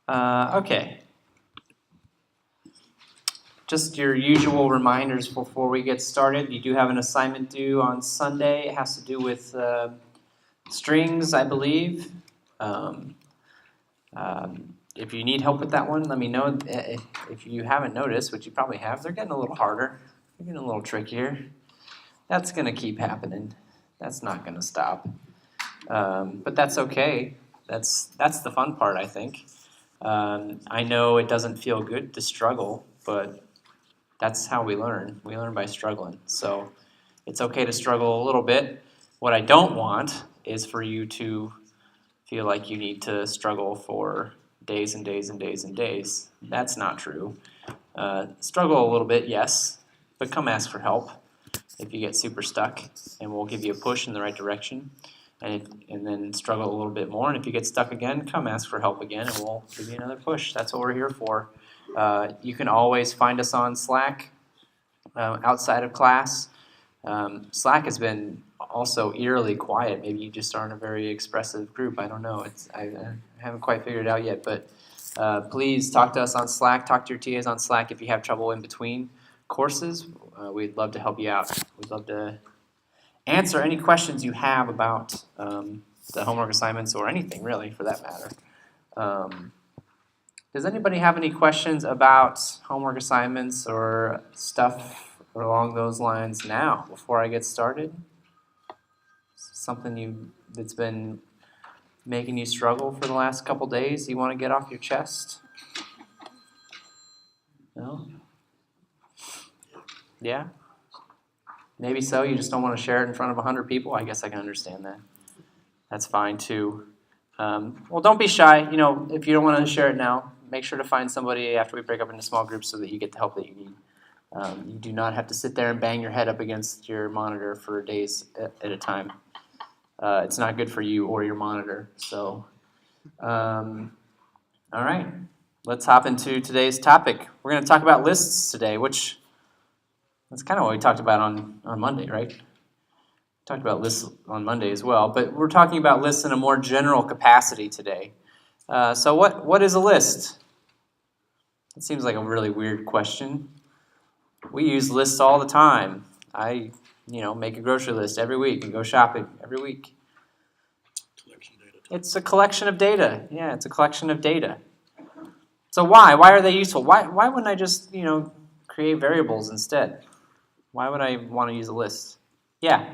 Okay. Just your usual reminders before we get started. You do have an assignment due on Sunday. It has to do with strings, I believe. If you need help with that one, let me know. If you haven't noticed, which you probably have, they're getting a little harder. They're getting a little trickier. That's going to keep happening. That's not going to stop. But that's okay. That's the fun part, I think. I know it doesn't feel good to struggle, but that's how we learn. We learn by struggling. So it's okay to struggle a little bit. What I don't want is for you to feel like you need to struggle for days and days and days and days. That's not true. Struggle a little bit, yes, but come ask for help if you get super stuck, and we'll give you a push in the right direction. And then struggle a little bit more, and if you get stuck again, come ask for help again, and we'll give you another push. That's what we're here for. You can always find us on Slack outside of class. Slack has been also eerily quiet. Maybe you just aren't a very expressive group. I don't know. I haven't quite figured it out yet, but please talk to us on Slack. Talk to your TAs on Slack if you have trouble in between courses. We'd love to help you out. We'd love to answer any questions you have about the homework assignments or anything really for that matter. Does anybody have any questions about homework assignments or stuff along those lines now before I get started? Something that's been making you struggle for the last couple days you want to get off your chest? No? Yeah? Maybe so, you just don't want to share it in front of 100 people? I guess I can understand that. That's fine too. Well, don't be shy. You know, if you don't want to share it now, make sure to find somebody after we break up into small groups so that you get the help that you need. You do not have to sit there and bang your head up against your monitor for days at a time. It's not good for you or your monitor. So, all right, let's hop into today's topic. We're going to talk about lists today, which that's kind of what we talked about on Monday, right? Talked about lists on Monday as well, but we're talking about lists in a more general capacity today. So what is a list? It seems like a really weird question. We use lists all the time. I make a grocery list every week and go shopping every week. It's a collection of data. Yeah, it's a collection of data. So why? Why are they useful? Why wouldn't I just create variables instead? Why would I want to use a list? Yeah.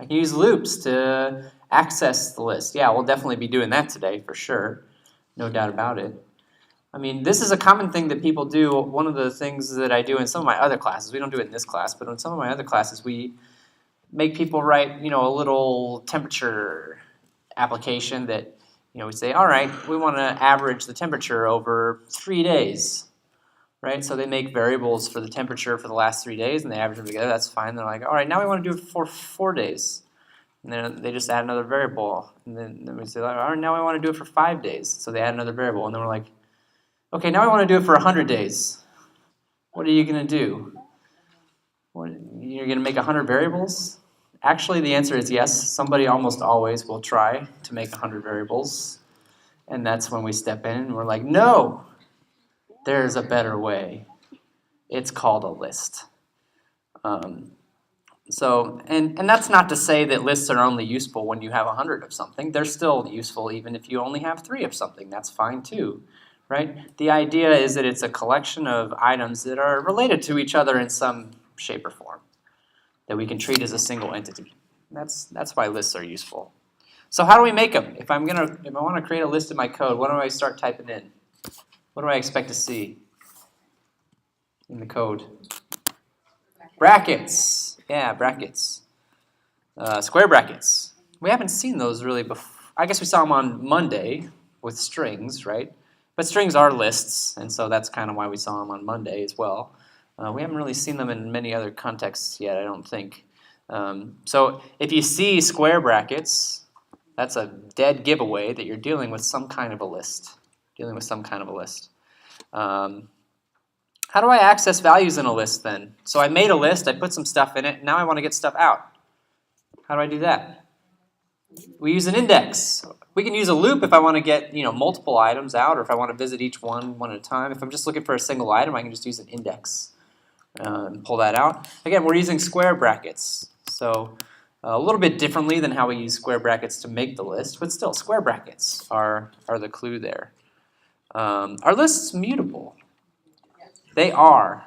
I can use loops to access the list. Yeah, we'll definitely be doing that today for sure. No doubt about it. I mean, this is a common thing that people do. One of the things that I do in some of my other classes, we don't do it in this class, but in some of my other classes, we make people write, a little temperature application that, we say, all right, we want to average the temperature over 3 days. Right, so they make variables for the temperature for the last 3 days, and they average them together. That's fine. They're like, all right, now we want to do it for 4 days, and then they just add another variable. And then we say, all right, now we want to do it for 5 days, so they add another variable. And then we're like, okay, now we want to do it for 100 days. What are you going to do? You're going to make 100 variables? Actually, the answer is yes. Somebody almost always will try to make 100 variables, and that's when we step in and we're like, no. There's a better way. It's called a list. And that's not to say that lists are only useful when you have 100 of something. They're still useful even if you only have 3 of something. That's fine too, right? The idea is that it's a collection of items that are related to each other in some shape or form that we can treat as a single entity. That's why lists are useful. So how do we make them? If I want to create a list in my code, what do I start typing in? What do I expect to see in the code? Brackets. Yeah, brackets. Square brackets. We haven't seen those really before. I guess we saw them on Monday with strings, right? But strings are lists, and so that's kind of why we saw them on Monday as well. We haven't really seen them in many other contexts yet, I don't think. So if you see square brackets, that's a dead giveaway that you're dealing with some kind of a list. How do I access values in a list then? So I made a list, I put some stuff in it, now I want to get stuff out. How do I do that? We use an index. We can use a loop if I want to get multiple items out, or if I want to visit each one at a time. If I'm just looking for a single item, I can just use an index and pull that out. Again, we're using square brackets, so a little bit differently than how we use square brackets to make the list, but still, square brackets are the clue there. Are lists mutable? They are.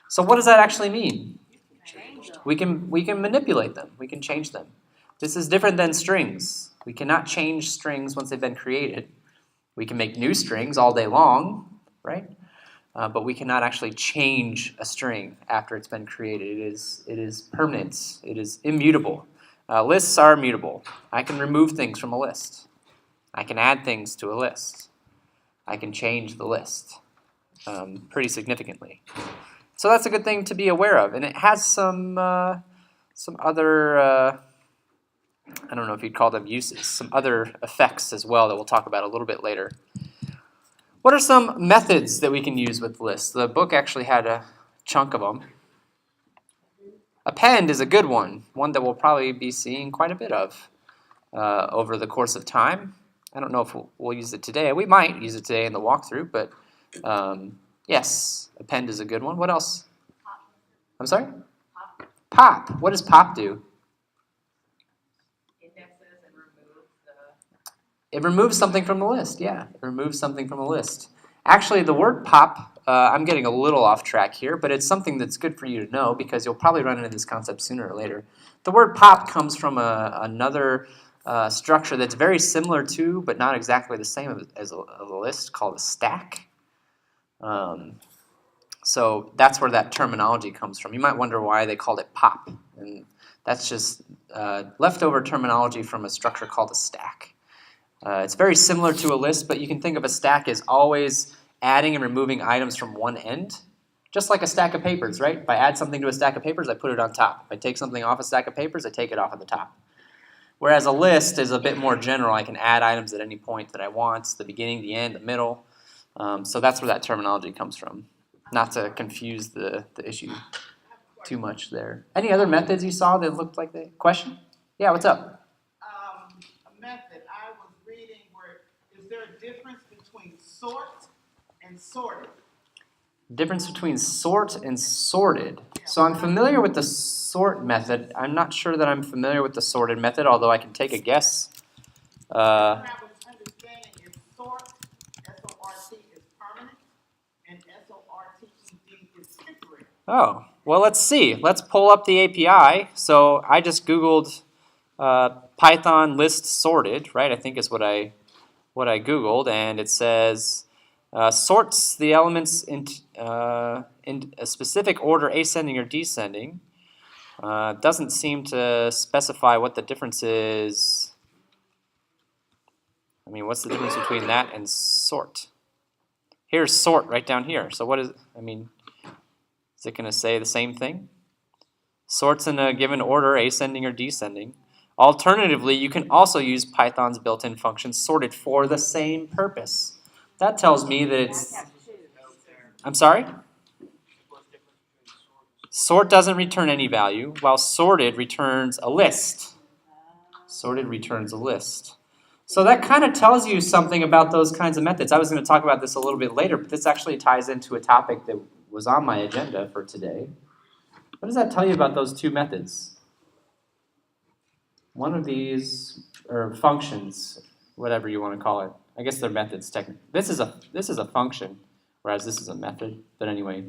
So what does that actually mean? We can manipulate them. We can change them. This is different than strings. We cannot change strings once they've been created. We can make new strings all day long, right? But we cannot actually change a string after it's been created. It is permanent. It is immutable. Lists are mutable. I can remove things from a list. I can add things to a list. I can change the list pretty significantly. So that's a good thing to be aware of, and it has some other I don't know if you'd call them uses, some other effects as well that we'll talk about a little bit later. What are some methods that we can use with lists? The book actually had a chunk of them. Append is a good one that we'll probably be seeing quite a bit of over the course of time. I don't know if we'll use it today. We might use it today in the walkthrough, but yes, append is a good one. What else? I'm sorry? Pop. What does pop do? Indexes and removes It removes something from the list. Yeah, it removes something from the list. Actually, the word pop, I'm getting a little off track here, but it's something that's good for you to know because you'll probably run into this concept sooner or later. The word pop comes from another structure that's very similar to, but not exactly the same as a list, called a stack. So that's where that terminology comes from. You might wonder why they called it pop, and that's just leftover terminology from a structure called a stack. It's very similar to a list, but you can think of a stack as always adding and removing items from one end, just like a stack of papers, right? If I add something to a stack of papers, I put it on top. If I take something off a stack of papers, I take it off at the top. Whereas a list is a bit more general. I can add items at any point that I want, the beginning, the end, the middle. So that's where that terminology comes from. Not to confuse the issue too much there. Any other methods you saw that looked like the question? Yeah, what's up? A method I was reading where is there a difference between sort and sorted? Difference between sort and sorted. So I'm familiar with the sort method. I'm not sure that I'm familiar with the sorted method, although I can take a guess. What I was understanding is sort, S-O-R-T, is permanent, and S-O-R-T-E-D is temporary. Oh, well, let's see. Let's pull up the API. So I just Googled Python list sorted, right? I think is what I Googled, and it says sorts the elements in a specific order, ascending or descending. Doesn't seem to specify what the difference is. I mean, what's the difference between that and sort? Here's sort right down here. So what is, I mean, is it going to say the same thing? Sorts in a given order, ascending or descending. Alternatively, you can also use Python's built-in function sorted for the same purpose. That tells me that it's, I'm sorry? Sort doesn't return any value, while sorted returns a list. Sorted returns a list. So that kind of tells you something about those kinds of methods. I was going to talk about this a little bit later, but this actually ties into a topic that was on my agenda for today. What does that tell you about those two methods? One of these, or functions, whatever you want to call it. I guess they're methods technically. This is a function, whereas this is a method. But anyway,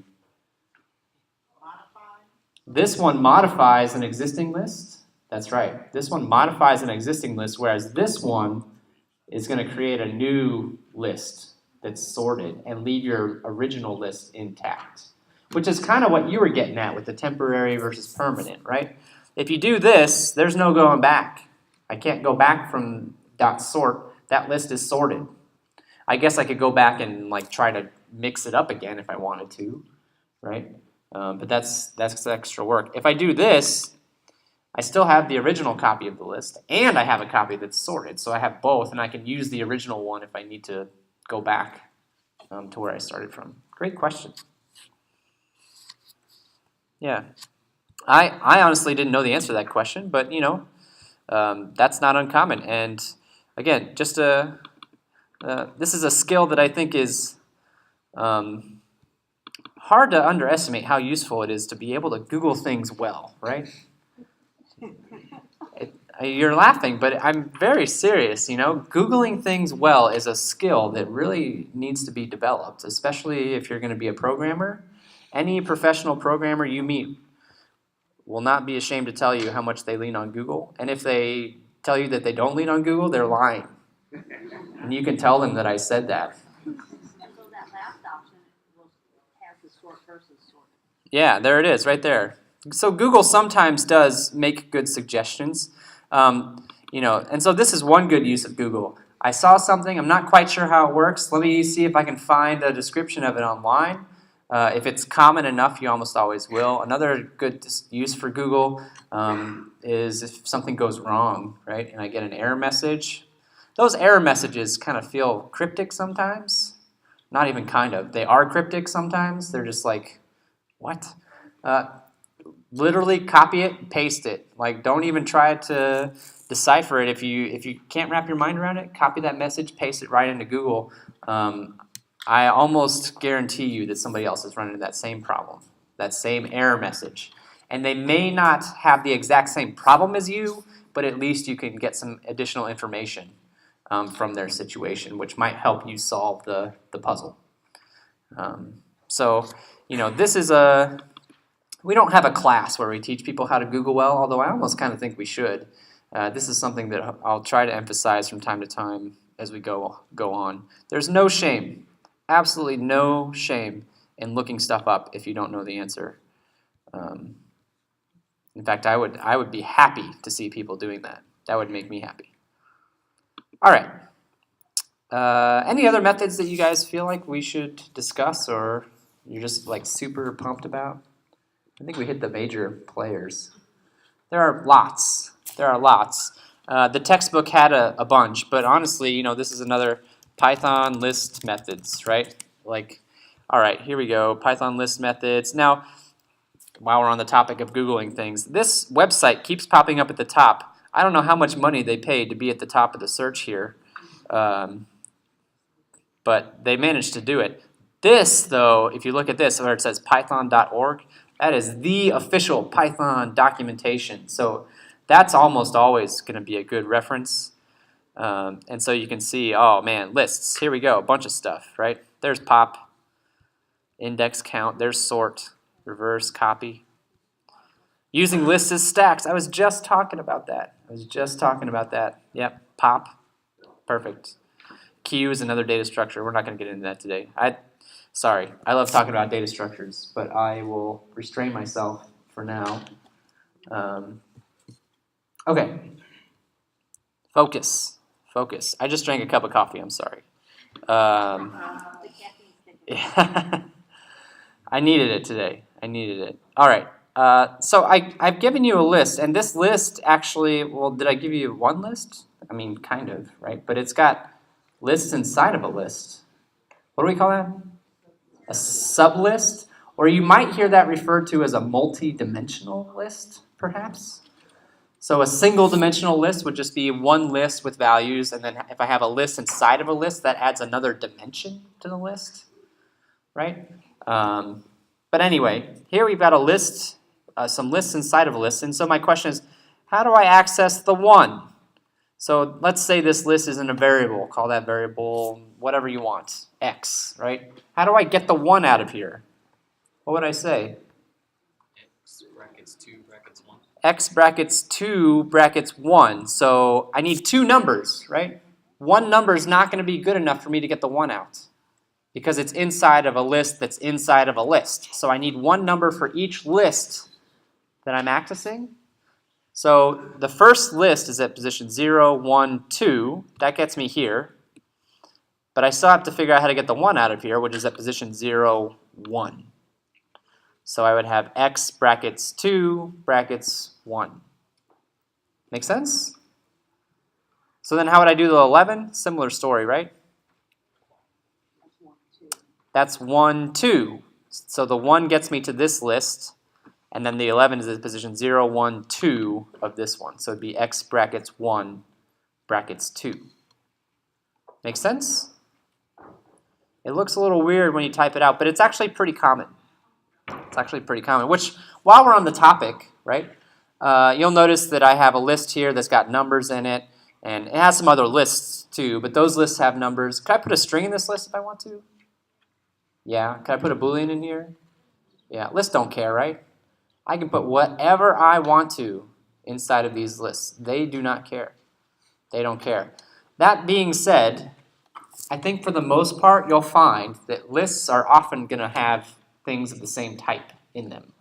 this one modifies an existing list. That's right. This one modifies an existing list, whereas this one is going to create a new list that's sorted and leave your original list intact, which is kind of what you were getting at with the temporary versus permanent, right? If you do this, there's no going back. I can't go back from .sort. That list is sorted. I guess I could go back and like try to mix it up again if I wanted to, right? But that's extra work. If I do this, I still have the original copy of the list, and I have a copy that's sorted. So I have both, and I can use the original one if I need to go back to where I started from. Great question. Yeah. I honestly didn't know the answer to that question, but you know, That's not uncommon. And again, just this is a skill that I think is hard to underestimate how useful it is to be able to Google things well, right? You're laughing, but I'm very serious. Googling things well is a skill that really needs to be developed, especially if you're going to be a programmer. Any professional programmer you meet will not be ashamed to tell you how much they lean on Google. And if they tell you that they don't lean on Google, they're lying. And you can tell them that I said that. So that last option has the sort versus sort. Yeah, there it is, right there. So Google sometimes does make good suggestions. And so this is one good use of Google. I saw something, I'm not quite sure how it works. Let me see if I can find a description of it online. If it's common enough, you almost always will. Another good use for Google is if something goes wrong, right? And I get an error message. Those error messages kind of feel cryptic sometimes. Not even kind of. They are cryptic sometimes. They're just like, what? Literally copy it, paste it. Like, don't even try to decipher it. If you can't wrap your mind around it, copy that message, paste it right into Google. I almost guarantee you that somebody else is running into that same problem, that same error message. And they may not have the exact same problem as you, but at least you can get some additional information from their situation, which might help you solve the puzzle. This is we don't have a class where we teach people how to Google well, although I almost kind of think we should. This is something that I'll try to emphasize from time to time as we go on. There's no shame, absolutely no shame in looking stuff up if you don't know the answer. In fact, I would be happy to see people doing that. That would make me happy. All right. Any other methods that you guys feel like we should discuss, or you're just like super pumped about? I think we hit the major players. There are lots. The textbook had a bunch, but honestly, this is another Python list methods, right? All right, here we go, Python list methods. Now, while we're on the topic of Googling things, this website keeps popping up at the top. I don't know how much money they paid to be at the top of the search here, but they managed to do it. This, though, if you look at this, where it says python.org, that is the official Python documentation. So that's almost always going to be a good reference. And so you can see, oh man, lists. Here we go, a bunch of stuff, right? There's pop, index count, there's sort, reverse, copy. Using lists as stacks. I was just talking about that. Yep, pop, perfect. Queue is another data structure. We're not going to get into that today. Sorry, I love talking about data structures, but I will restrain myself for now. Okay. Focus. I just drank a cup of coffee, I'm sorry. Yeah. I needed it today. All right. So I've given you a list, and this list actually, well, did I give you one list? I mean, kind of, right? But it's got lists inside of a list. What do we call that? A sublist? Or you might hear that referred to as a multi-dimensional list, perhaps. So a single-dimensional list would just be one list with values, and then if I have a list inside of a list, that adds another dimension to the list, right? But anyway, here we've got a list, some lists inside of a list, and so my question is, how do I access the one? So let's say this list is in a variable. Call that variable whatever you want, x, right? How do I get the 1 out of here? What would I say? X brackets 2 brackets 1. X brackets 2 brackets 1. So I need two numbers, right? One number is not going to be good enough for me to get the 1 out because it's inside of a list that's inside of a list. So I need one number for each list that I'm accessing. So the first list is at position 0, 1, 2. That gets me here. But I still have to figure out how to get the 1 out of here, which is at position 0, 1. So I would have x brackets 2 brackets 1. Make sense? So then how would I do the 11? Similar story, right? That's 1, 2. So the 1 gets me to this list, And then the 11 is the position 0, 1, 2 of this one. So it'd be x brackets 1 brackets 2. Make sense? It looks a little weird when you type it out, but it's actually pretty common. It's actually pretty common, which, while we're on the topic, right, you'll notice that I have a list here that's got numbers in it, and it has some other lists too, but those lists have numbers. Could I put a string in this list if I want to? Yeah. Could I put a Boolean in here? Yeah. Lists don't care, right? I can put whatever I want to inside of these lists. They do not care. They don't care. That being said, I think for the most part, you'll find that lists are often going to have things of the same type in them.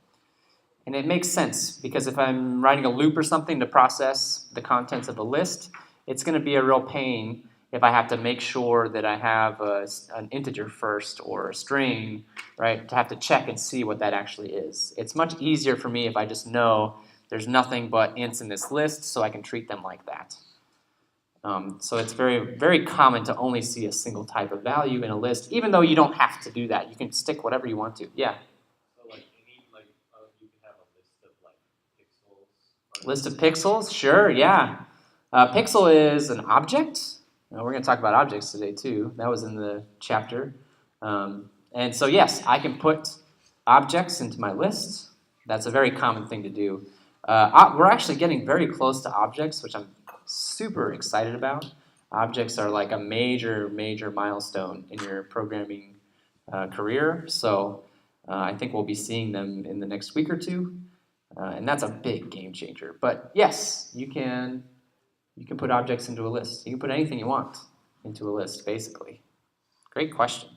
And it makes sense, because if I'm writing a loop or something to process the contents of a list, it's going to be a real pain if I have to make sure that I have an integer first or a string, right, to have to check and see what that actually is. It's much easier for me if I just know there's nothing but ints in this list, so I can treat them like that. So it's very, very common to only see a single type of value in a list, even though you don't have to do that. You can stick whatever you want to. Yeah? So like any you can have a list of like pixels. List of pixels? Sure, yeah. Pixel is an object. We're going to talk about objects today too. That was in the chapter. And so yes, I can put objects into my list. That's a very common thing to do. We're actually getting very close to objects, which I'm super excited about. Objects are like a major, major milestone in your programming career. So I think we'll be seeing them in the next week or two. And that's a big game changer. But yes, you can put objects into a list. You can put anything you want into a list, basically. Great question.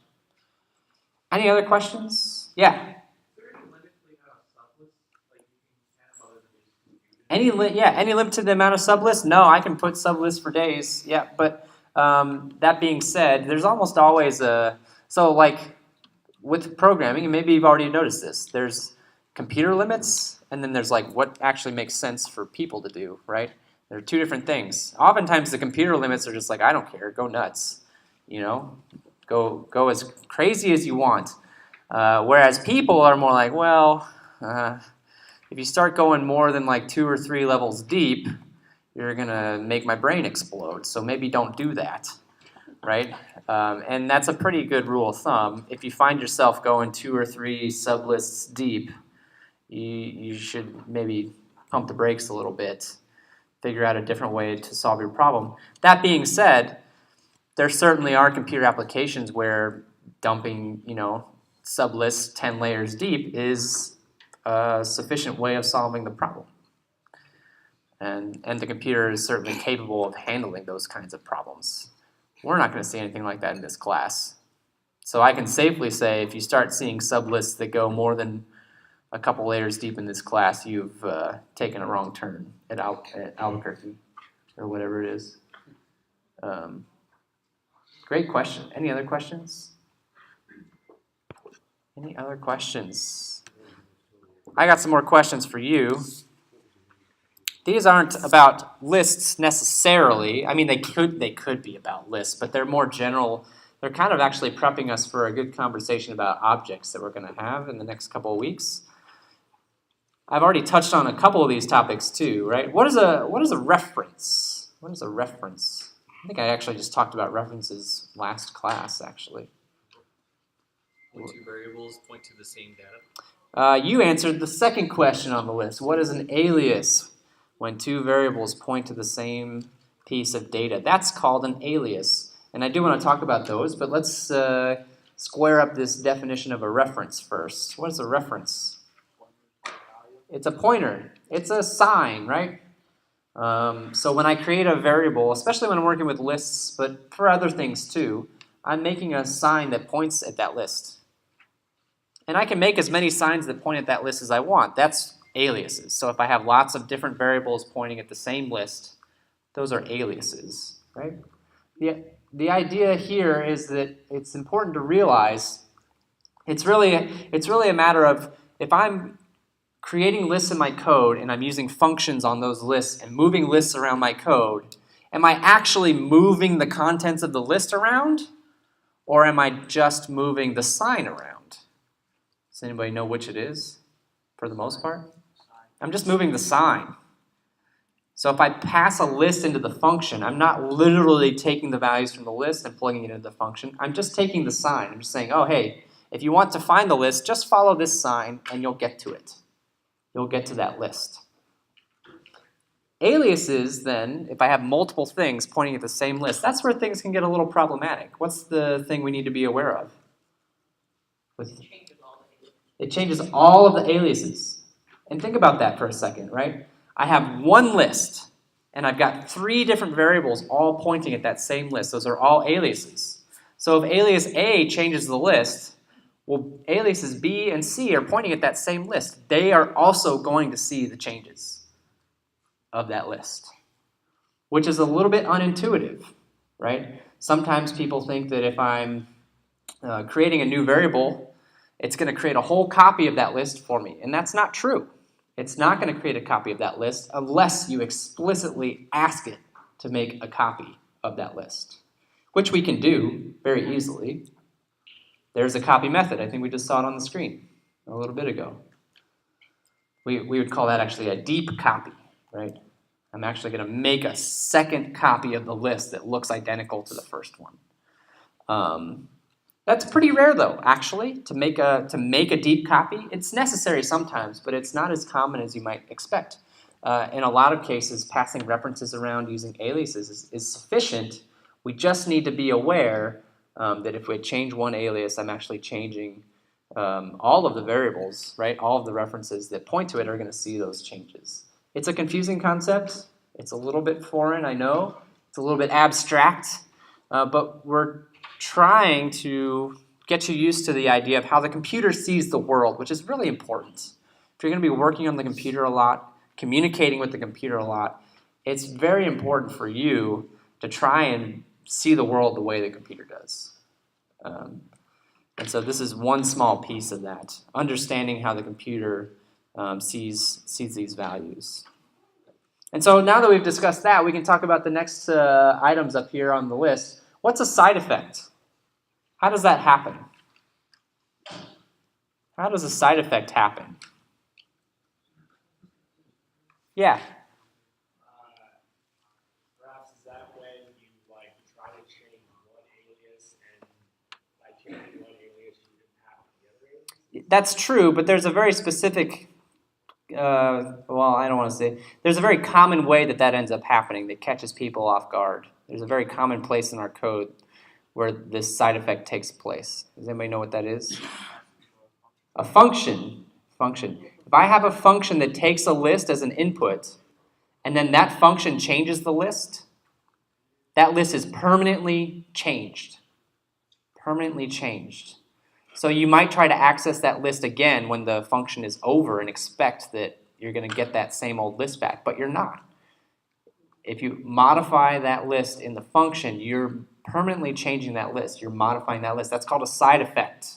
Any other questions? Yeah. Is there any limit to the amount of sublists like you can have other than just computing? Any limit to the amount of sublists? No, I can put sublists for days. Yeah, but that being said, there's almost always so like with programming, and maybe you've already noticed this, there's computer limits, and then there's like what actually makes sense for people to do, right? There are two different things. Oftentimes the computer limits are just like, I don't care, go nuts, go as crazy as you want. Whereas people are more like, well, if you start going more than like 2 or 3 levels deep, you're gonna make my brain explode. So maybe don't do that, right? And that's a pretty good rule of thumb. If you find yourself going 2 or 3 sublists deep, you should maybe pump the brakes a little bit, figure out a different way to solve your problem. That being said, there certainly are computer applications where dumping, sublists 10 layers deep is a sufficient way of solving the problem. And the computer is certainly capable of handling those kinds of problems. We're not going to see anything like that in this class. So I can safely say if you start seeing sublists that go more than a couple layers deep in this class, you've taken a wrong turn at Albuquerque or whatever it is. Great question. Any other questions? Any other questions? I got some more questions for you. These aren't about lists necessarily. I mean, they could be about lists, but they're more general. They're kind of actually prepping us for a good conversation about objects that we're going to have in the next couple of weeks. I've already touched on a couple of these topics too, right? What is a reference? What is a reference? I think I actually just talked about references last class, actually. When two variables point to the same data. You answered the second question on the list. What is an alias when two variables point to the same piece of data? That's called an alias. And I do want to talk about those, but let's square up this definition of a reference first. What is a reference? It's a pointer. It's a sign, right? So when I create a variable, especially when I'm working with lists, but for other things too, I'm making a sign that points at that list. And I can make as many signs that point at that list as I want. That's aliases. So if I have lots of different variables pointing at the same list, those are aliases, right? The idea here is that it's important to realize it's really a matter of if I'm creating lists in my code and I'm using functions on those lists and moving lists around my code, am I actually moving the contents of the list around, or am I just moving the sign around? Does anybody know which it is? for the most part. I'm just moving the sign. So if I pass a list into the function, I'm not literally taking the values from the list and plugging it into the function. I'm just taking the sign. I'm just saying, oh, hey, if you want to find the list, just follow this sign and you'll get to it. You'll get to that list. Aliases, then, if I have multiple things pointing at the same list, that's where things can get a little problematic. What's the thing we need to be aware of? It changes all of the aliases. And think about that for a second, right? I have one list, and I've got 3 different variables all pointing at that same list. Those are all aliases. So if alias A changes the list, well, aliases B and C are pointing at that same list. They are also going to see the changes of that list, which is a little bit unintuitive, right? Sometimes people think that if I'm creating a new variable, it's going to create a whole copy of that list for me, and that's not true. It's not going to create a copy of that list unless you explicitly ask it to make a copy of that list, which we can do very easily. There's a copy method. I think we just saw it on the screen a little bit ago. We would call that actually a deep copy, right? I'm actually going to make a second copy of the list that looks identical to the first one. That's pretty rare, though, actually, to make a deep copy. It's necessary sometimes, but it's not as common as you might expect. In a lot of cases, passing references around using aliases is sufficient. We just need to be aware that if we change one alias, I'm actually changing all of the variables, right? All of the references that point to it are going to see those changes. It's a confusing concept. It's a little bit foreign, I know. It's a little bit abstract, but we're trying to get you used to the idea of how the computer sees the world, which is really important. If you're going to be working on the computer a lot, communicating with the computer a lot, it's very important for you to try and see the world the way the computer does. And so this is one small piece of that, understanding how the computer sees these values. And so now that we've discussed that, we can talk about the next items up here on the list. What's a side effect? How does that happen? How does a side effect happen? Yeah. Perhaps is that when you like try to change one alias and by changing one alias you impact the other alias? That's true, but there's a very specific, well, I don't want to say, there's a very common way that ends up happening that catches people off guard. There's a very common place in our code where this side effect takes place. Does anybody know what that is? A function. If I have a function that takes a list as an input, and then that function changes the list, that list is permanently changed. Permanently changed. So you might try to access that list again when the function is over and expect that you're going to get that same old list back, but you're not. If you modify that list in the function, you're permanently changing that list. You're modifying that list. That's called a side effect.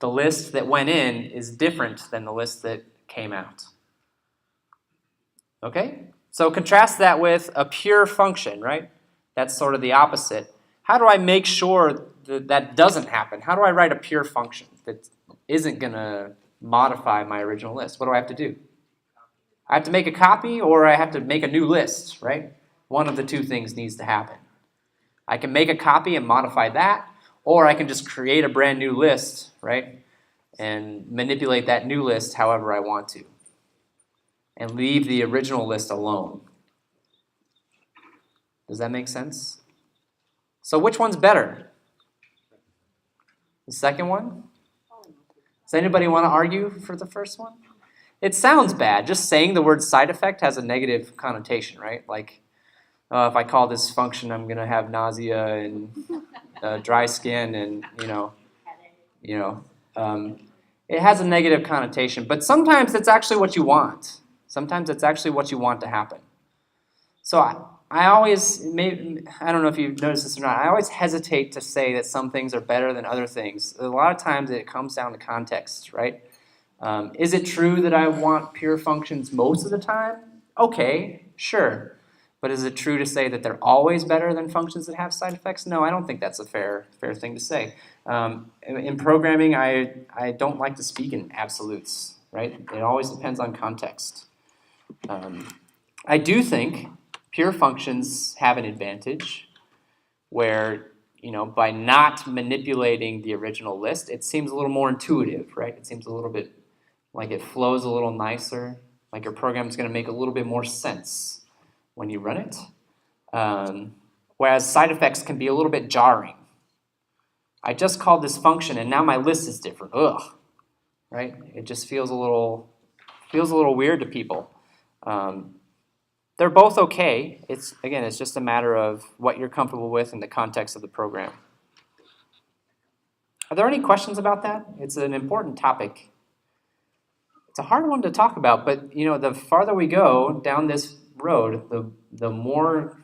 The list that went in is different than the list that came out. Okay? So contrast that with a pure function, right? That's sort of the opposite. How do I make sure that that doesn't happen? How do I write a pure function that isn't going to modify my original list? What do I have to do? I have to make a copy or I have to make a new list, right? One of the two things needs to happen. I can make a copy and modify that, or I can just create a brand new list, right? And manipulate that new list however I want to. And leave the original list alone. Does that make sense? So which one's better? The second one? Does anybody want to argue for the first one? It sounds bad. Just saying the word side effect has a negative connotation, right? Like, if I call this function, I'm going to have nausea and dry skin and, it has a negative connotation. But sometimes it's actually what you want. Sometimes it's actually what you want to happen. So I always, I don't know if you've noticed this or not, I always hesitate to say that some things are better than other things. A lot of times it comes down to context, right? Is it true that I want pure functions most of the time? Okay, sure. But is it true to say that they're always better than functions that have side effects? No, I don't think that's a fair thing to say. In programming, I don't like to speak in absolutes. right? It always depends on context. I do think pure functions have an advantage where, by not manipulating the original list, it seems a little more intuitive, right? It seems a little bit like it flows a little nicer, like your program's going to make a little bit more sense when you run it. Whereas side effects can be a little bit jarring. I just called this function and now my list is different. Ugh, right? It just feels a little weird to people. They're both okay. It's just a matter of what you're comfortable with in the context of the program. Are there any questions about that? It's an important topic. It's a hard one to talk about, but the farther we go down this road, the more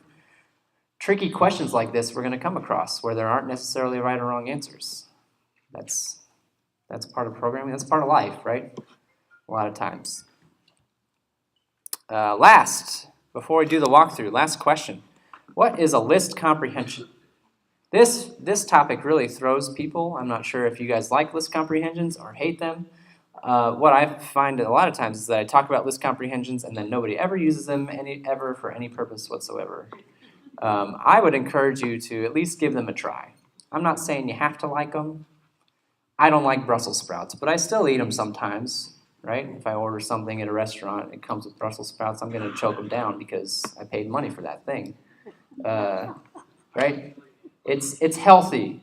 tricky questions like this we're going to come across, where there aren't necessarily right or wrong answers. That's part of programming. That's part of life, right? A lot of times. Before we do the walkthrough, last question. What is a list comprehension? This topic really throws people. I'm not sure if you guys like list comprehensions or hate them. What I find a lot of times is that I talk about list comprehensions and then nobody ever uses them ever for any purpose whatsoever. I would encourage you to at least give them a try. I'm not saying you have to like them. I don't like Brussels sprouts, but I still eat them sometimes. Right? If I order something at a restaurant and it comes with Brussels sprouts, I'm going to choke them down because I paid money for that thing. Right? It's healthy,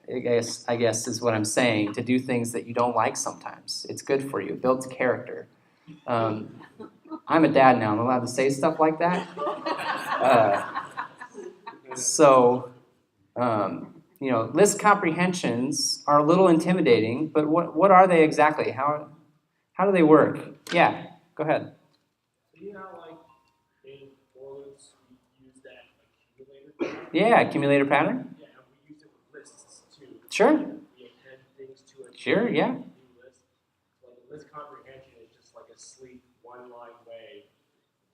I guess is what I'm saying, to do things that you don't like sometimes. It's good for you. It builds character. I'm a dad now. I'm allowed to say stuff like that. List comprehensions are a little intimidating, but what are they exactly? How do they work? Yeah, go ahead. So in for loops, we use that accumulator pattern. Yeah, accumulator pattern. Yeah, and we use it with lists too. Sure. We append things to a Sure, yeah. new list. So the list comprehension is just like a sleek one-line way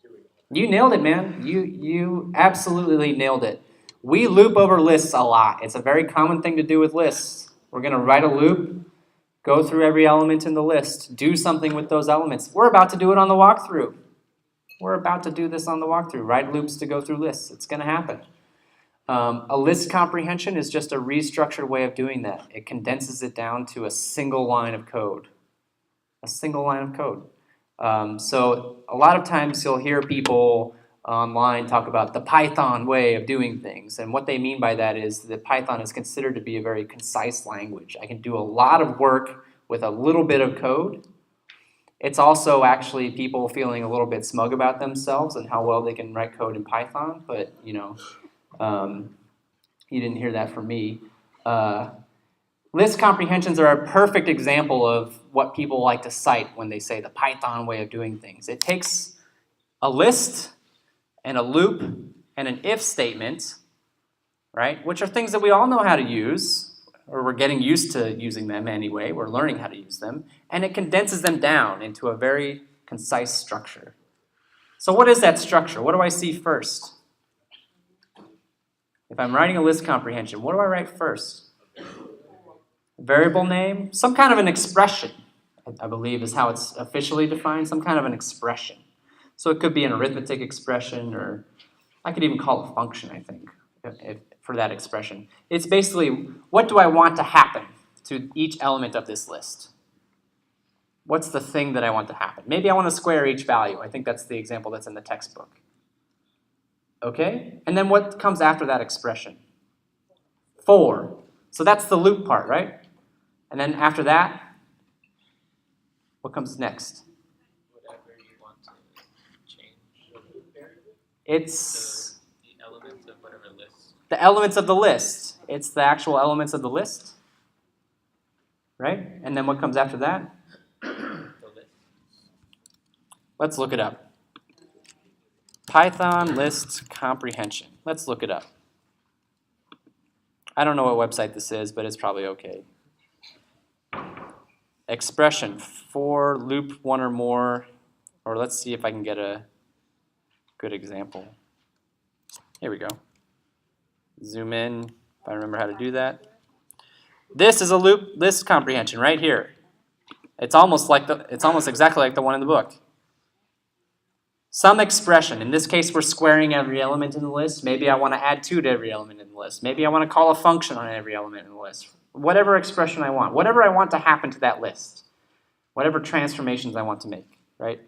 of doing it. You nailed it, man. You absolutely nailed it. We loop over lists a lot. It's a very common thing to do with lists. We're going to write a loop, go through every element in the list, do something with those elements. We're about to do it on the walkthrough. We're about to do this on the walkthrough. Write loops to go through lists. It's going to happen. A list comprehension is just a restructured way of doing that. It condenses it down to a single line of code. A single line of code. So a lot of times you'll hear people online talk about the Python way of doing things. And what they mean by that is that Python is considered to be a very concise language. I can do a lot of work with a little bit of code. It's also actually people feeling a little bit smug about themselves and how well they can write code in Python, but you didn't hear that from me. List comprehensions are a perfect example of what people like to cite when they say the Python way of doing things. It takes a list and a loop and an if statement, right, which are things that we all know how to use, or we're getting used to using them anyway. We're learning how to use them, and it condenses them down into a very concise structure. So what is that structure? What do I see first? If I'm writing a list comprehension, what do I write first? Variable name, some kind of an expression, I believe is how it's officially defined, some kind of an expression. So it could be an arithmetic expression, or I could even call it a function, I think, for that expression. It's basically, what do I want to happen to each element of this list? What's the thing that I want to happen? Maybe I want to square each value. I think that's the example that's in the textbook. Okay? And then what comes after that expression? 4. So that's the loop part, right? And then after that, what comes next? Whatever you want to change. It's the elements of whatever list. the elements of the list. It's the actual elements of the list, right? And then what comes after that? The list. Let's look it up. Python list comprehension. Let's look it up. I don't know what website this is, but it's probably okay. Expression, for loop one or more, or let's see if I can get a good example. Here we go. Zoom in, if I remember how to do that. This is a loop list comprehension right here. It's almost exactly like the one in the book. Some expression. In this case, we're squaring every element in the list. Maybe I want to add 2 to every element in the list. Maybe I want to call a function on every element in the list. Whatever expression I want. Whatever I want to happen to that list. Whatever transformations I want to make, right?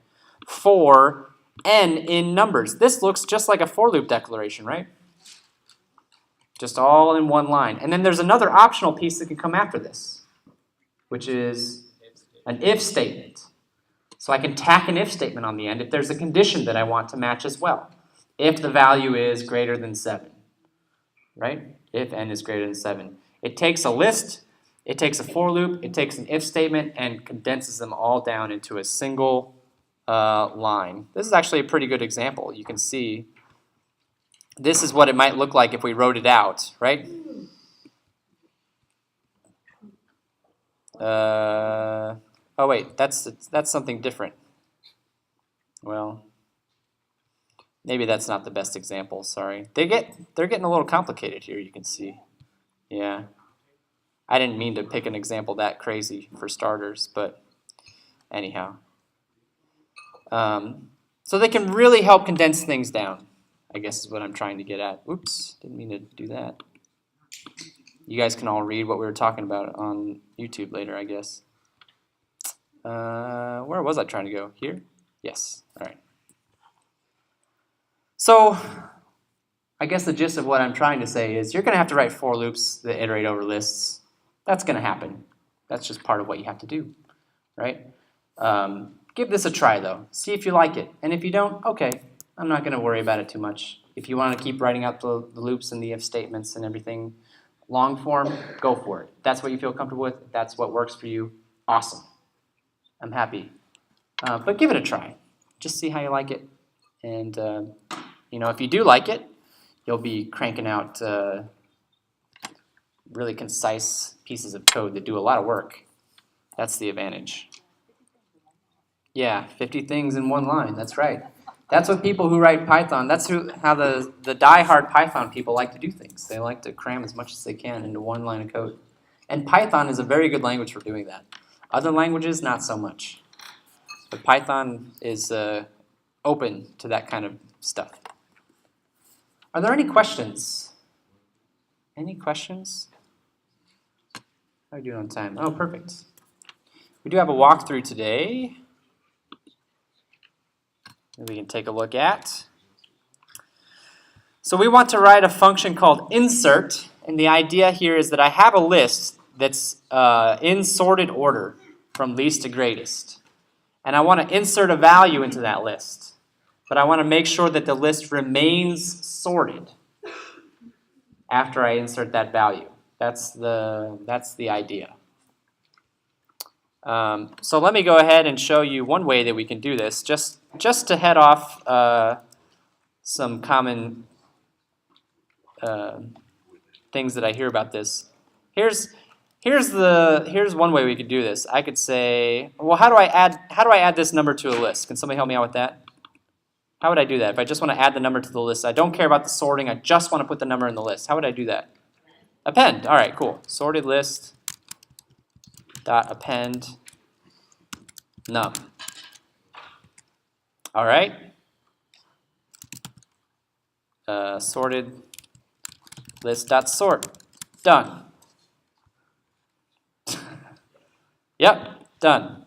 For n in numbers. This looks just like a for loop declaration, right? Just all in one line. And then there's another optional piece that can come after this, which is an if statement. So I can tack an if statement on the end if there's a condition that I want to match as well. If the value is greater than 7, right? If n is greater than 7. It takes a list, it takes a for loop, it takes an if statement, and condenses them all down into a single line. This is actually a pretty good example. You can see this is what it might look like if we wrote it out, right? Oh wait, that's something different. Well, maybe that's not the best example. Sorry, they're getting a little complicated here. You can see, yeah. I didn't mean to pick an example that crazy for starters, but anyhow. So they can really help condense things down, I guess is what I'm trying to get at. Oops, didn't mean to do that. You guys can all read what we were talking about on YouTube later, I guess. Where was I trying to go? Here? Yes. All right. So I guess the gist of what I'm trying to say is you're going to have to write for loops that iterate over lists. That's going to happen. That's just part of what you have to do, right? Give this a try, though. See if you like it. And if you don't, okay, I'm not going to worry about it too much. If you want to keep writing out the loops and the if statements and everything long form, go for it. If that's what you feel comfortable with, if that's what works for you, awesome. I'm happy. But give it a try. Just see how you like it. And, if you do like it, you'll be cranking out really concise pieces of code that do a lot of work. That's the advantage. Yeah, 50 things in one line. That's right. That's what people who write Python, that's how the die-hard Python people like to do things. They like to cram as much as they can into one line of code. And Python is a very good language for doing that. Other languages, not so much. But Python is open to that kind of stuff. Are there any questions? Any questions? How are we doing on time? Oh, perfect. We do have a walkthrough today that we can take a look at. So we want to write a function called insert, and the idea here is that I have a list that's in sorted order from least to greatest. And I want to insert a value into that list. But I want to make sure that the list remains sorted after I insert that value. That's the idea. So let me go ahead and show you one way that we can do this, just to head off some common things that I hear about this. Here's one way we could do this. I could say, well, how do I add this number to a list? Can somebody help me out with that? How would I do that? If I just want to add the number to the list, I don't care about the sorting, I just want to put the number in the list. How would I do that? Append. All right, cool. Sorted list dot append num. All right. Sorted list dot sort. Done. Yep, done.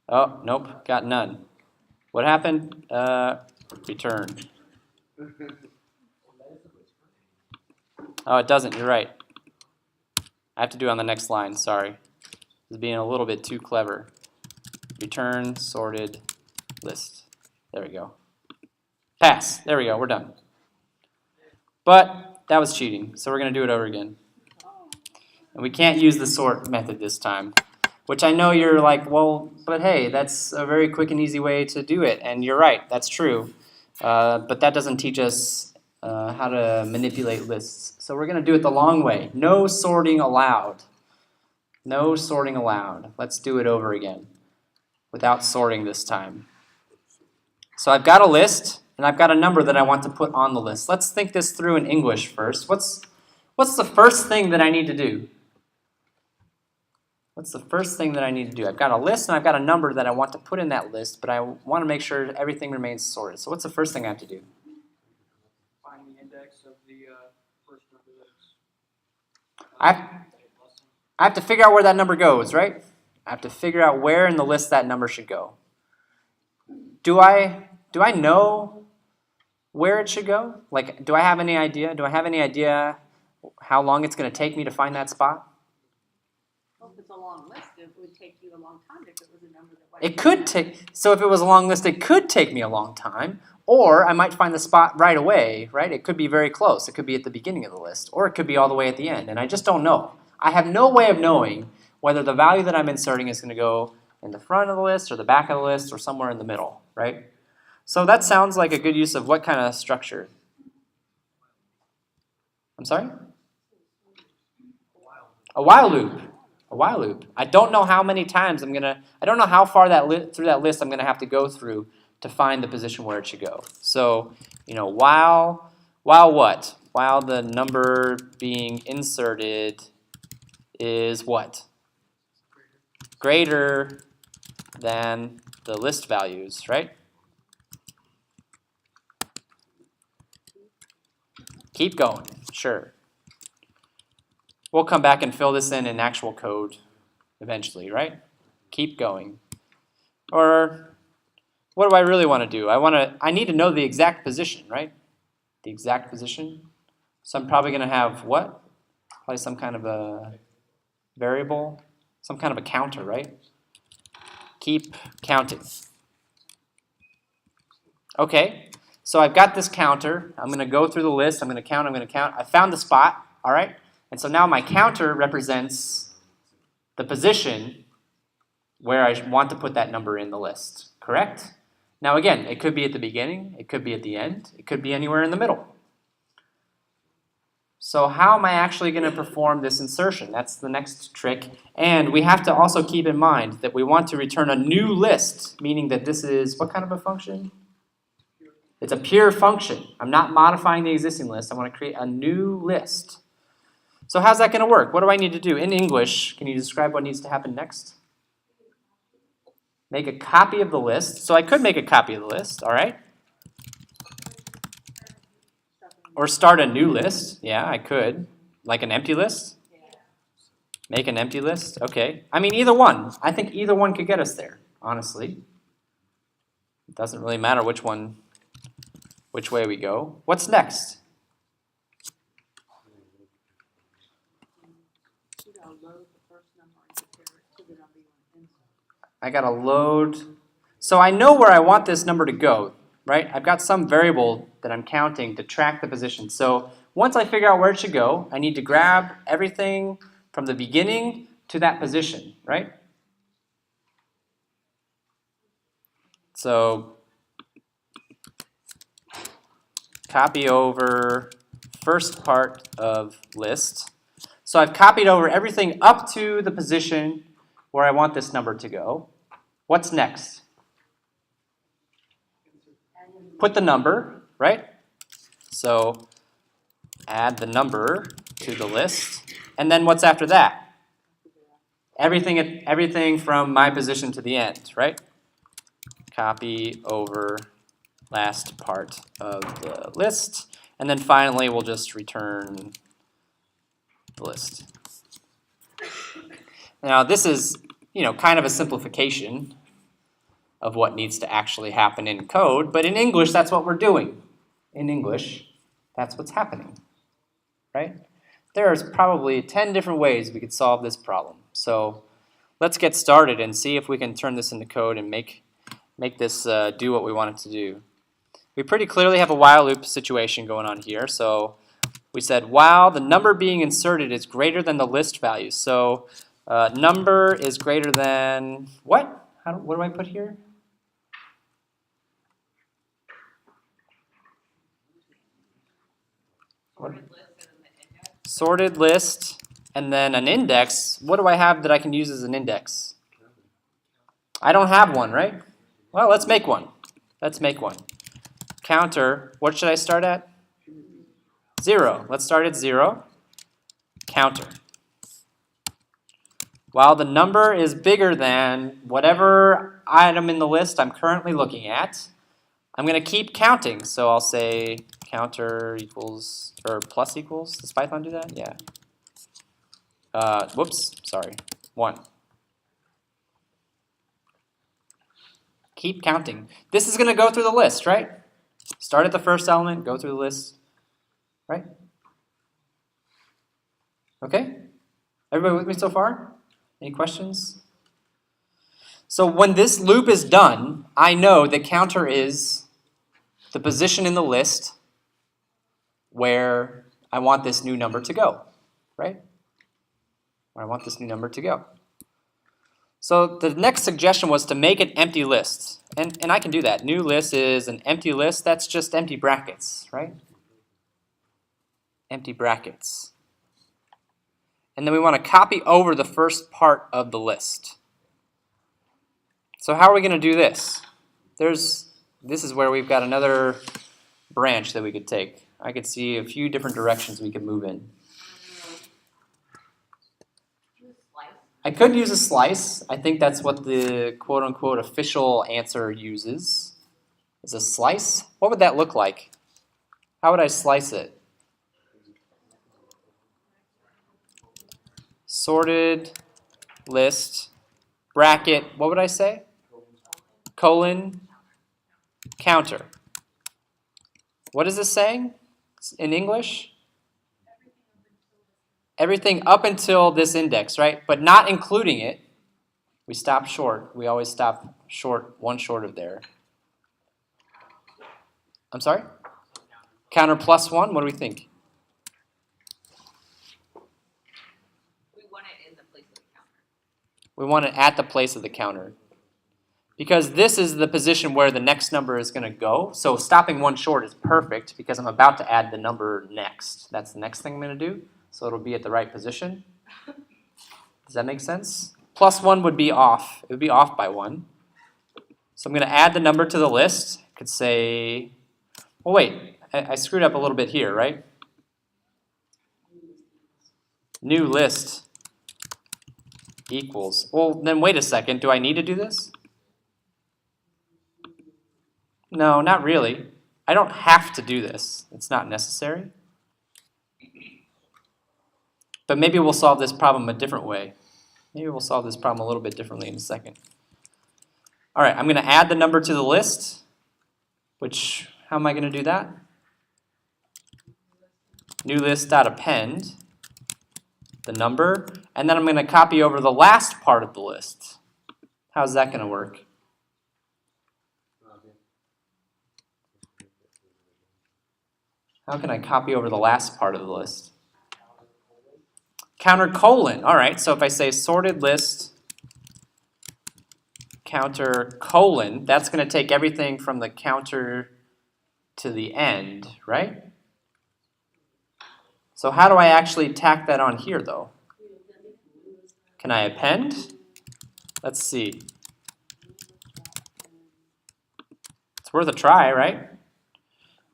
Oh, nope, got none. What happened? Return. Oh, it doesn't, you're right. I have to do it on the next line, sorry. This is being a little bit too clever. Return sorted list. There we go. Pass, there we go, we're done. But that was cheating, so we're going to do it over again. And we can't use the sort method this time. Which I know you're like, well, but hey, that's a very quick and easy way to do it. And you're right, that's true. But that doesn't teach us how to manipulate lists. So we're going to do it the long way. No sorting allowed. No sorting allowed. Let's do it over again without sorting this time. So I've got a list, and I've got a number that I want to put on the list. Let's think this through in English first. What's the first thing that I need to do? What's the first thing that I need to do? I've got a list and I've got a number that I want to put in that list, but I want to make sure everything remains sorted. So what's the first thing I have to do? Find the index of the first number that's. I have to figure out where that number goes, right? I have to figure out where in the list that number should go. Do I know where it should go? Like, do I have any idea? Do I have any idea how long it's going to take me to find that spot? Well, if it's a long list, it would take you a long time if it was a number that wasn't. It could take, so if it was a long list, it could take me a long time, or I might find the spot right away, right? It could be very close. It could be at the beginning of the list, or it could be all the way at the end, and I just don't know. I have no way of knowing whether the value that I'm inserting is going to go in the front of the list or the back of the list or somewhere in the middle, right? So that sounds like a good use of what kind of structure? I'm sorry? A while loop. A while loop. I don't know how many times I don't know how far through that list I'm gonna have to go through to find the position where it should go. So, while what? While the number being inserted is what? Greater than the list values, right? Keep going, sure. We'll come back and fill this in actual code eventually, right? Keep going. Or what do I really want to do? I need to know the exact position, right? The exact position. So I'm probably going to have what? Probably some kind of a variable, some kind of a counter, right? Keep counting. Okay, so I've got this counter. I'm going to go through the list. I'm going to count. I found the spot, all right? And so now my counter represents the position where I want to put that number in the list, correct? Now again, it could be at the beginning, it could be at the end, it could be anywhere in the middle. So how am I actually going to perform this insertion? That's the next trick. And we have to also keep in mind that we want to return a new list, meaning that this is what kind of a function? It's a pure function. I'm not modifying the existing list. I want to create a new list. So how's that going to work? What do I need to do? In English, can you describe what needs to happen next? Make a copy of the list. So I could make a copy of the list, all right? Or start a new list. Yeah, I could. Like an empty list? Make an empty list? Okay. I mean, either one. I think either one could get us there, honestly. It doesn't really matter which way we go. What's next? I gotta load. So I know where I want this number to go, right? I've got some variable that I'm counting to track the position. So once I figure out where it should go, I need to grab everything from the beginning to that position, right? So copy over first part of list. So I've copied over everything up to the position where I want this number to go. What's next? Put the number, right? So add the number to the list. And then what's after that? Everything from my position to the end, right? Copy over last part of the list. And then finally, we'll just return the list. Now, this is, kind of a simplification of what needs to actually happen in code, but in English, that's what we're doing. In English, that's what's happening, right? There's probably 10 different ways we could solve this problem. So let's get started and see if we can turn this into code and make this do what we want it to do. We pretty clearly have a while loop situation going on here. So we said while the number being inserted is greater than the list value. So number is greater than what? What do I put here? Sorted list and then an index. What do I have that I can use as an index? I don't have one, right? Well, let's make one. Let's make one. Counter, what should I start at? 0. Let's start at 0. Counter. while the number is bigger than whatever item in the list I'm currently looking at, I'm going to keep counting. So I'll say counter equals, or plus equals. Does Python do that? Yeah. Whoops, sorry. 1. Keep counting. This is going to go through the list, right? Start at the first element, go through the list, right? Okay? Everybody with me so far? Any questions? So when this loop is done, I know the counter is the position in the list where I want this new number to go, right? Where I want this new number to go. So the next suggestion was to make an empty list. And I can do that. New list is an empty list. That's just empty brackets, right? Empty brackets. And then we want to copy over the first part of the list. So how are we going to do this? This is where we've got another branch that we could take. I could see a few different directions we could move in. I could use a slice. I think that's what the quote-unquote official answer uses. Is a slice? What would that look like? How would I slice it? Sorted list, bracket, what would I say? Colon, counter. What is this saying in English? Everything up until this index, right? But not including it. We stop short. We always stop short, one short of there. I'm sorry? Counter plus 1, what do we think? We want it in the place of the counter. We want it at the place of the counter. Because this is the position where the next number is going to go. So stopping one short is perfect because I'm about to add the number next. That's the next thing I'm going to do. So it'll be at the right position. Does that make sense? Plus 1 would be off. It would be off by 1. So I'm going to add the number to the list. I could say, well, wait. I screwed up a little bit here, right? New list equals. Well, then wait a second. Do I need to do this? No, not really. I don't have to do this. It's not necessary. But maybe we'll solve this problem a different way. Maybe we'll solve this problem a little bit differently in a second. All right, I'm going to add the number to the list, which, how am I going to do that? New list.append, the number, and then I'm going to copy over the last part of the list. How's that going to work? How can I copy over the last part of the list? Counter colon. All right, so if I say sorted list counter colon, that's going to take everything from the counter to the end, right? So how do I actually tack that on here, though? Can I append? Let's see. It's worth a try, right?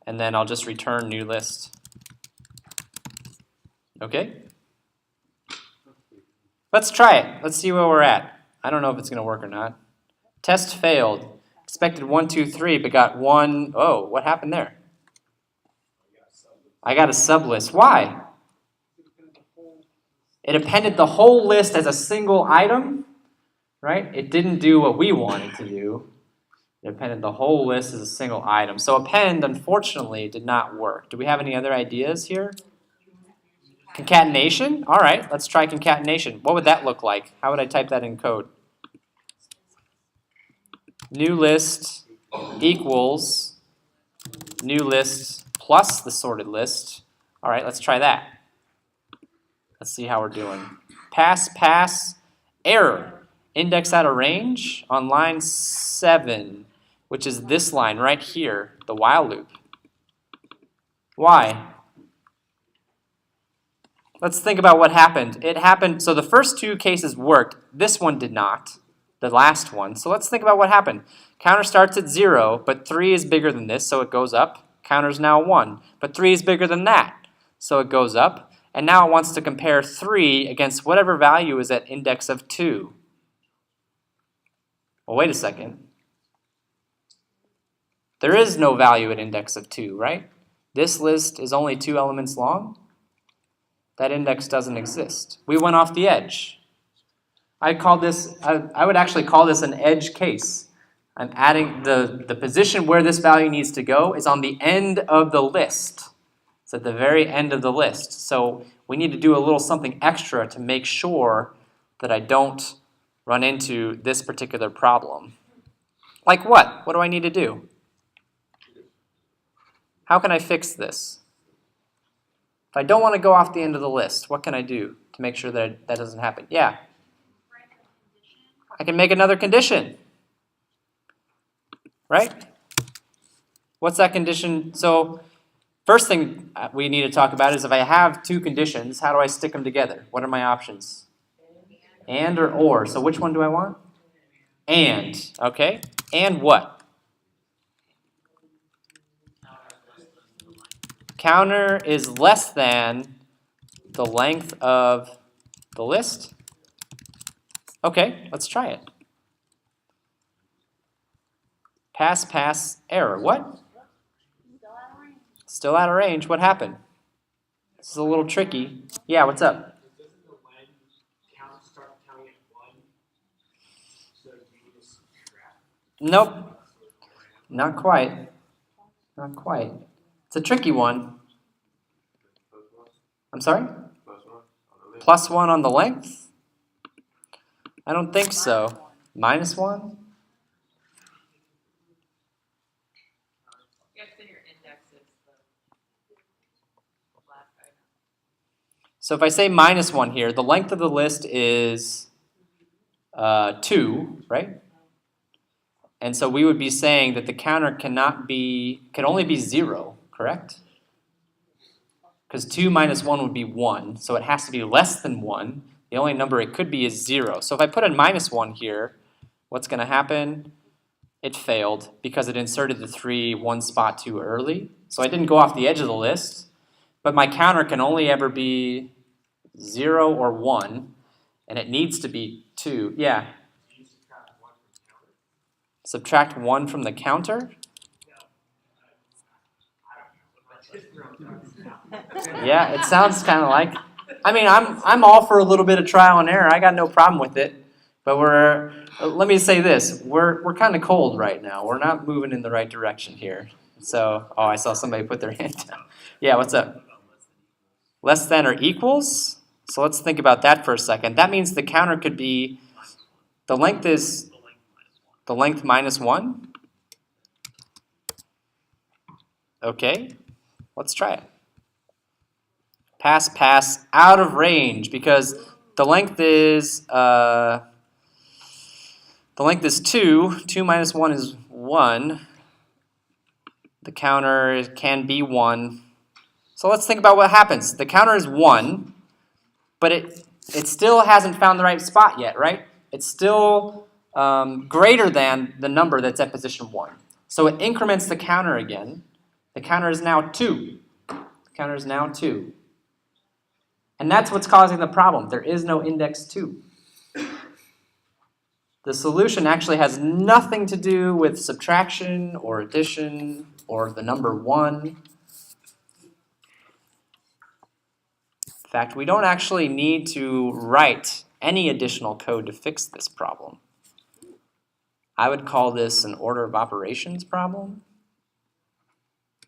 And then I'll just return new list. Okay? Let's try it. Let's see where we're at. I don't know if it's going to work or not. Test failed. Expected 1, 2, 3, but got 1. Oh, what happened there? I got a sublist. Why? It appended the whole list as a single item, right? It didn't do what we wanted to do. It appended the whole list as a single item. So append, unfortunately, did not work. Do we have any other ideas here? Concatenation? All right, let's try concatenation. What would that look like? How would I type that in code? New list equals new list plus the sorted list. All right, let's try that. Let's see how we're doing. Pass, pass, error. Index out of range on line 7, which is this line right here, the while loop. Why? Let's think about what happened. It happened, so the first two cases worked. This one did not, the last one. So let's think about what happened. Counter starts at 0, but 3 is bigger than this, so it goes up. Counter's now 1, but 3 is bigger than that, so it goes up. And now it wants to compare 3 against whatever value is at index of 2. Well, wait a second. There is no value at index of 2, right? This list is only 2 elements long. That index doesn't exist. We went off the edge. I would actually call this an edge case. I'm adding the position where this value needs to go is on the end of the list. It's at the very end of the list. So we need to do a little something extra to make sure that I don't run into this particular problem. Like what? What do I need to do? How can I fix this? If I don't want to go off the end of the list, what can I do to make sure that that doesn't happen? Yeah. I can make another condition. Right? What's that condition? So first thing we need to talk about is if I have 2 conditions, how do I stick them together? What are my options? And or. So which one do I want? And. Okay. And what? Counter is less than the length of the list. Okay, let's try it. Pass, pass, error. What? Still out of range. Still out of range. What happened? This is a little tricky. Yeah, what's up? Doesn't the len start counting at 1? So you just subtract? Nope. Not quite. Not quite. It's a tricky one. I'm sorry? +1 on the length? I don't think so. -1? Yes, in your index is the last item. So if I say -1 here, the length of the list is 2, right? And so we would be saying that the counter can only be 0, correct? Because 2 minus 1 would be 1, so it has to be less than 1. The only number it could be is 0. So if I put a -1 here, what's going to happen? It failed because it inserted the 3 one spot too early. So I didn't go off the edge of the list, but my counter can only ever be 0 or 1, and it needs to be 2. Yeah? Do you subtract 1 from counter? Subtract 1 from the counter? Yeah, it sounds kind of like. I mean, I'm all for a little bit of trial and error. I got no problem with it. But let me say this: we're kind of cold right now. We're not moving in the right direction here. So, I saw somebody put their hand down. Yeah, what's up? Less than or equals? So let's think about that for a second. That means the counter could be the length is the length -1. Okay, let's try it. Pass, pass, out of range because the length is 2. 2 minus 1 is 1. The counter can be 1. So let's think about what happens. The counter is 1, but it still hasn't found the right spot yet, right? It's still greater than the number that's at position 1. So it increments the counter again. The counter is now 2. The counter is now 2. And that's what's causing the problem. There is no index 2. The solution actually has nothing to do with subtraction or addition or the number 1. In fact, we don't actually need to write any additional code to fix this problem. I would call this an order of operations problem.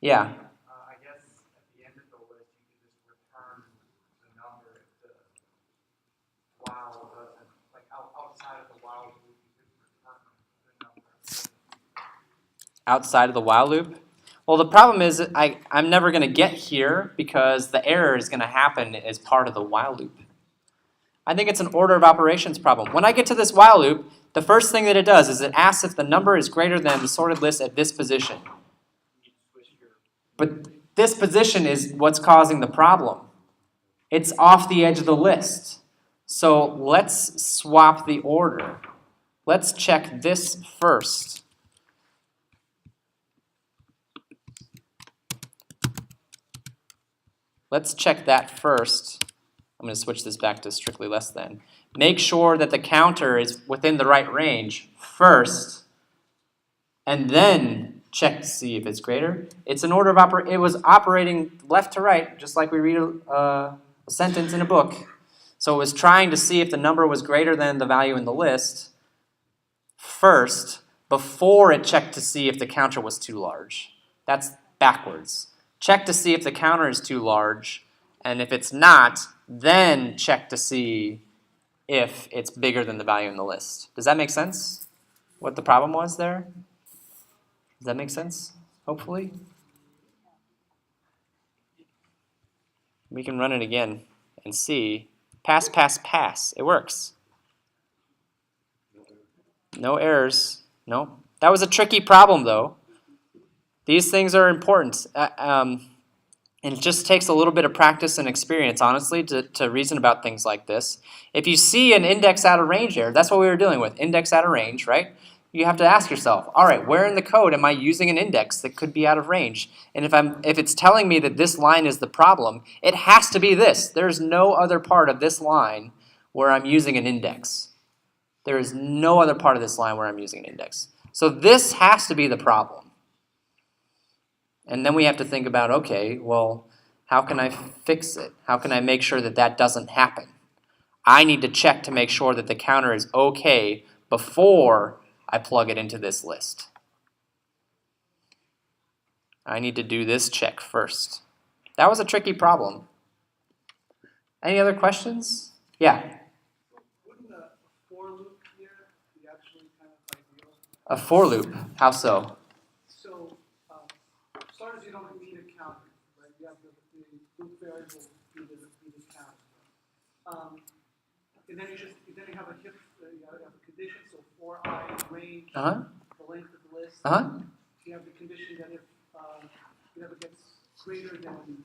Yeah. I guess at the end of the list, you could just return the number if the while doesn't, like outside of the while loop, you could return the number. Outside of the while loop? Well, the problem is I'm never going to get here because the error is going to happen as part of the while loop. I think it's an order of operations problem. When I get to this while loop, the first thing that it does is it asks if the number is greater than the sorted list at this position. But this position is what's causing the problem. It's off the edge of the list. So let's swap the order. Let's check this first. let's check that first. I'm going to switch this back to strictly less than. Make sure that the counter is within the right range first, and then check to see if it's greater. It's an order of it was operating left to right, just like we read a sentence in a book. So it was trying to see if the number was greater than the value in the list first, before it checked to see if the counter was too large. That's backwards. Check to see if the counter is too large, and if it's not, then check to see if it's bigger than the value in the list. Does that make sense? What the problem was there? Does that make sense? Hopefully. We can run it again and see. Pass, pass, pass. It works. No errors. No. That was a tricky problem, though. These things are important. And it just takes a little bit of practice and experience, honestly, to reason about things like this. If you see an index out of range error, that's what we were dealing with, index out of range, right? You have to ask yourself, all right, where in the code am I using an index that could be out of range? And if it's telling me that this line is the problem, it has to be this. There's no other part of this line where I'm using an index. There is no other part of this line where I'm using an index. So this has to be the problem. And then we have to think about, okay, well, how can I fix it? How can I make sure that that doesn't happen? I need to check to make sure that the counter is okay before I plug it into this list. I need to do this check first. That was a tricky problem. Any other questions? Yeah. Wouldn't a for loop here be actually kind of ideal? A for loop. How so? So, start as you don't need a counter, right? You have the loop variable be the counter. And then you have a if, you have a condition, so for I range, the length of the list. You have the condition that if it ever gets greater than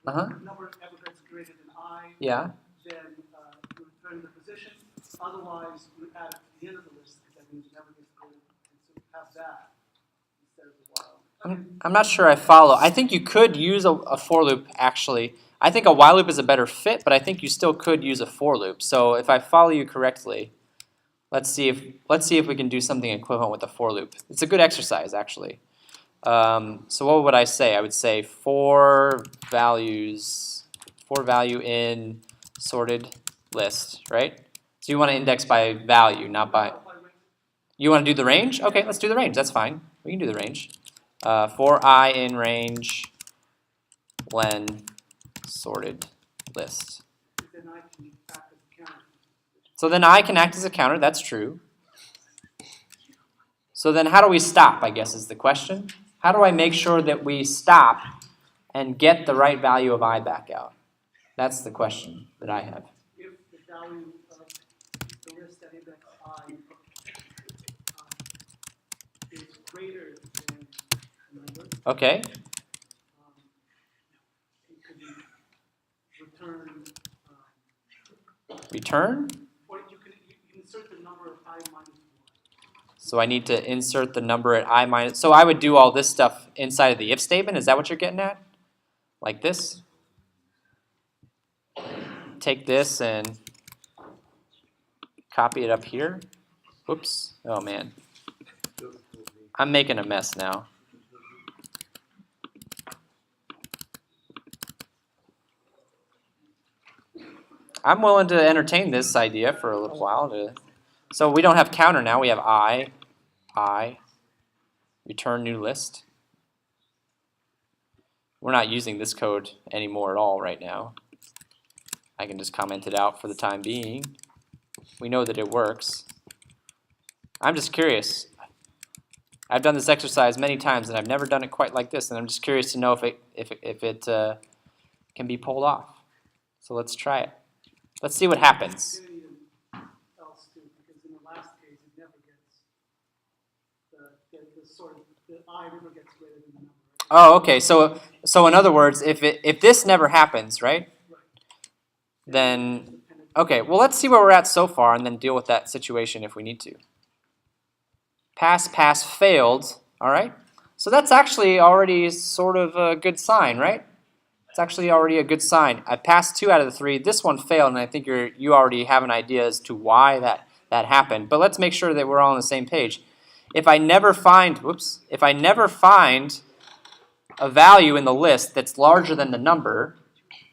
the number ever gets greater than I, Yeah. then you return the position. Otherwise, you add it to the end of the list because that means it never gets greater. And so you have that instead of the while. I'm not sure I follow. I think you could use a for loop, actually. I think a while loop is a better fit, but I think you still could use a for loop. So if I follow you correctly, let's see if we can do something equivalent with a for loop. It's a good exercise, actually. So what would I say? I would say for value in sorted list, right? So you want to index by value, not by. You want to do the range? Okay, let's do the range. That's fine. We can do the range. For I in range len sorted list. Then I can act as a counter. So then I can act as a counter. That's true. So then how do we stop, I guess, is the question. How do I make sure that we stop and get the right value of I back out? That's the question that I have. If the value of the list at index I is greater than the number, Okay. it could be return, Return. or you can insert the number of I minus 1. So I need to insert the number at I minus. So I would do all this stuff inside of the if statement. Is that what you're getting at? Like this? Take this and copy it up here. Whoops. Oh, man. I'm making a mess now. I'm willing to entertain this idea for a little while. So we don't have counter now. We have I, return new list. We're not using this code anymore at all right now. I can just comment it out for the time being. We know that it works. I'm just curious. I've done this exercise many times, and I've never done it quite like this, and I'm just curious to know if it can be pulled off. So let's try it. Let's see what happens. You're going to need an else too, because in the last case, it never gets the sort of the I never gets greater than the number. Right? Oh, okay. So in other words, if this never happens, right? Then okay. Well, let's see where we're at so far, and then deal with that situation if we need to. Pass, pass, failed. All right. So that's actually already sort of a good sign, right? It's actually already a good sign. I passed 2 out of the 3. This one failed, and I think you already have an idea as to why that happened. But let's make sure that we're all on the same page. If I never find, if I never find a value in the list that's larger than the number,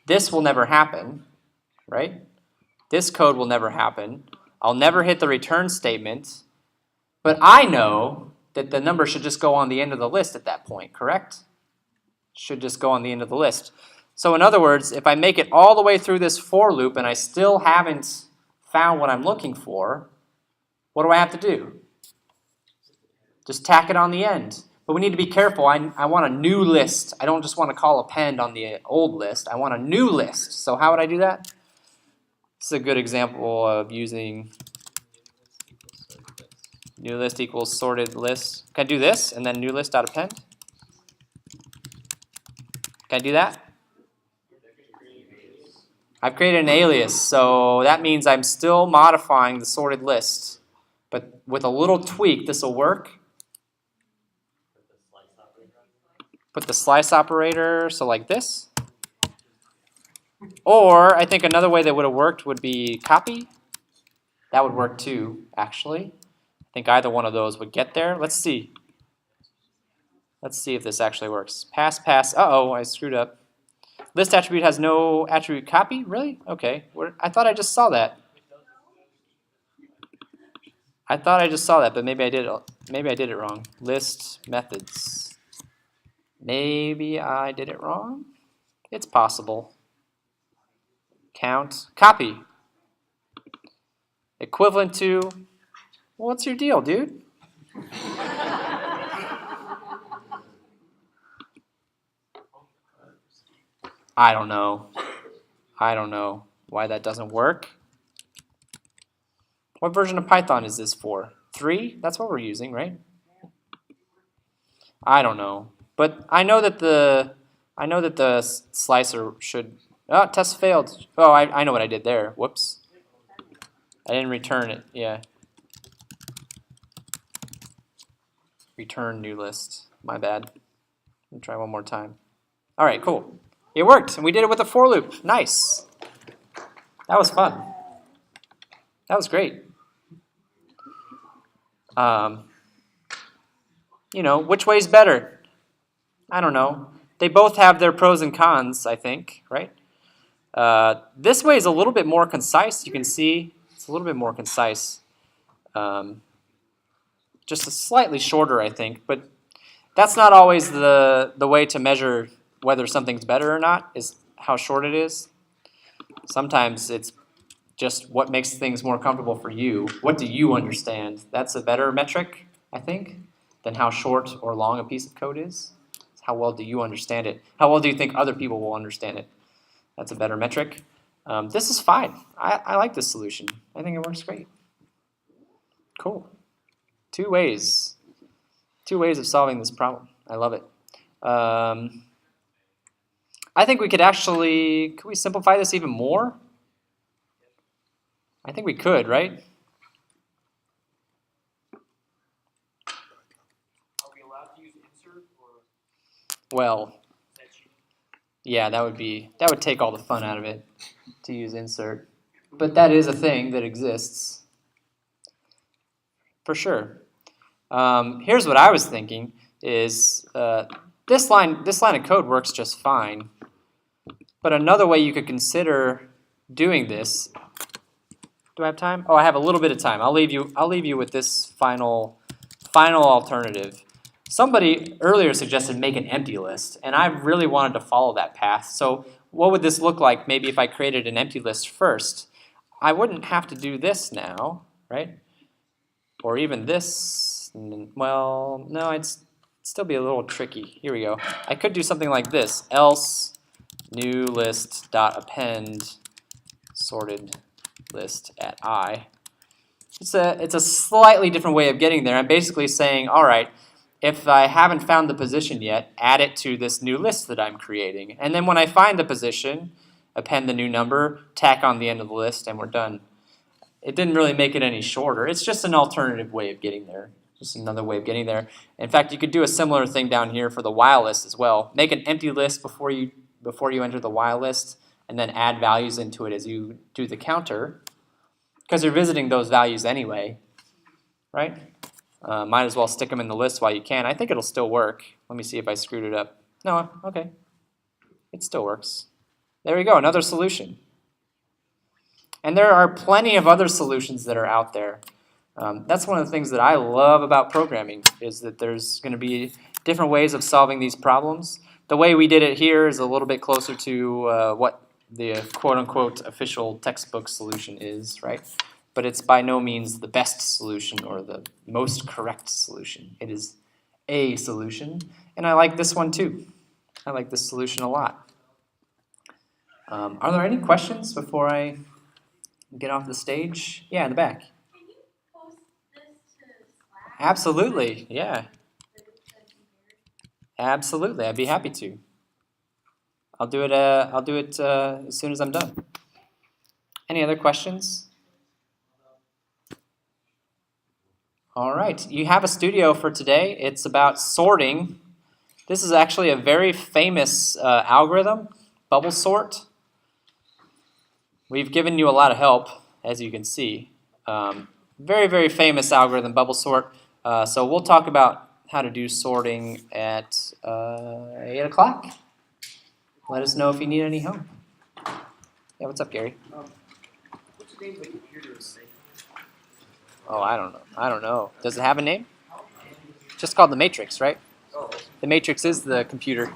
this will never happen, right? This code will never happen. I'll never hit the return statement. But I know that the number should just go on the end of the list at that point, correct? Should just go on the end of the list. So in other words, if I make it all the way through this for loop and I still haven't found what I'm looking for, what do I have to do? Just tack it on the end. But we need to be careful. I want a new list. I don't just want to call append on the old list. I want a new list. So how would I do that? This is a good example of using new list equals sorted list. Can I do this and then new list dot append? Can I do that? I've created an alias, so that means I'm still modifying the sorted list. But with a little tweak, this will work. Put the slice operator, so like this. Or I think another way that would have worked would be copy. That would work too, actually. I think either one of those would get there. Let's see. Let's see if this actually works. Pass, pass. Uh-oh, I screwed up. List attribute has no attribute copy? Really? Okay. I thought I just saw that. I thought I just saw that, but maybe I did it wrong. List methods. Maybe I did it wrong. It's possible. Count, copy. Equivalent to, well, what's your deal, dude? I don't know. I don't know why that doesn't work. What version of Python is this for? 3? That's what we're using, right? I don't know. But I know that the slicer should. Oh, test failed. Oh, I know what I did there. Whoops. I didn't return it. Yeah. Return new list. My bad. Let me try one more time. All right, cool. It worked, and we did it with a for loop. Nice. That was fun. That was great. Which way's better? I don't know. They both have their pros and cons, I think, right? This way is a little bit more concise. You can see it's a little bit more concise. Just slightly shorter, I think. But that's not always the way to measure whether something's better or not, is how short it is. Sometimes it's just what makes things more comfortable for you. What do you understand? That's a better metric, I think, than how short or long a piece of code is. How well do you understand it? How well do you think other people will understand it? That's a better metric. This is fine. I like this solution. I think it works great. Cool. Two ways of solving this problem. I love it. I think we could we simplify this even more? I think we could, right? Are we allowed to use insert or Well, that cheating? yeah, that would take all the fun out of it to use insert. But that is a thing that exists. For sure. Here's what I was thinking is this line of code works just fine. But another way you could consider doing this. Do I have time? Oh, I have a little bit of time. I'll leave you with this final alternative. Somebody earlier suggested make an empty list, and I really wanted to follow that path. So what would this look like maybe if I created an empty list first? I wouldn't have to do this now, right? Or even this. Well, no, it'd still be a little tricky. Here we go. I could do something like this. Else new list dot append sorted list at I. It's a slightly different way of getting there. I'm basically saying, all right, if I haven't found the position yet, add it to this new list that I'm creating. And then when I find the position, append the new number, tack on the end of the list, and we're done. It didn't really make it any shorter. It's just an alternative way of getting there. Just another way of getting there. In fact, you could do a similar thing down here for the while list as well. Make an empty list before you enter the while list, and then add values into it as you do the counter, because you're visiting those values anyway, right? Might as well stick them in the list while you can. I think it'll still work. Let me see if I screwed it up. No, okay. It still works. There we go, another solution. And there are plenty of other solutions that are out there. That's one of the things that I love about programming, is that there's going to be different ways of solving these problems. The way we did it here is a little bit closer to what the quote-unquote official textbook solution is, right? But it's by no means the best solution or the most correct solution. It is a solution, and I like this one too. I like this solution a lot. Are there any questions before I get off the stage? Yeah, in the back. Can you post this to Slack? Absolutely, yeah. The compared? Absolutely, I'd be happy to. I'll do it as soon as I'm done. Any other questions? All right, you have a studio for today. It's about sorting. This is actually a very famous algorithm, bubble sort. We've given you a lot of help, as you can see. Very, very famous algorithm, bubble sort. So we'll talk about how to do sorting at 8 o'clock. Let us know if you need any help. Yeah, what's up, Gary? What's the name of the computer in the making? Oh, I don't know. Does it have a name? Just called the Matrix, right? Oh, The Matrix is the computer.